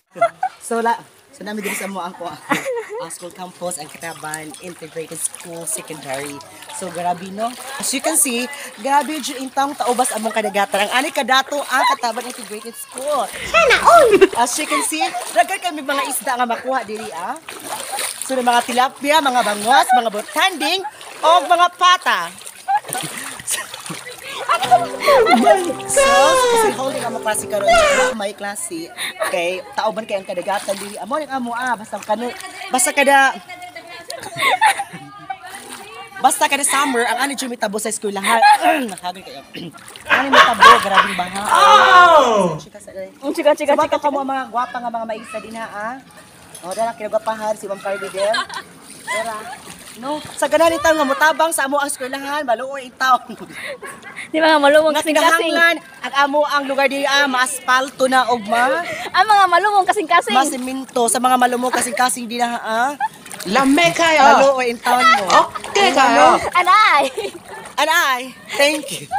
So namin dito sa mo ako school campus ang Kataban Integrated School Secondary. So grabe no. As you can see, grabe yung intang taubas among kadagatan. Ang ani kadato ang Kataban Integrated School. As you can see, dagan kami mga isda nga makuha diri ah. So mga tilapia, mga bangos, mga botanding o mga pata. So, kasi holding ang klase karon may klase. Okay, taoban kay ang kadagatan dili. Amo ning amo basta kada summer ang ani jud mitabo sa eskwelahan. Nakagay kayo. Ani mitabo grabing baha. Chika. Sa kamo mga gwapa nga mga maisa din ha. O dala kinagapahan si Ma'am Carly Del. Era. No, sa ganan itaw nga motabang sa amo ang eskwelahan, maluoy itaw. Di mga malumong kasing-kasing. Ang amo ang lugar diri maaspalto na og ang mga malumong kasing-kasing. Masimento sa mga malumong kasing-kasing din ha. Lame kayo. Maluoy in town mo. Okay kayo. Anay. Anay, thank you.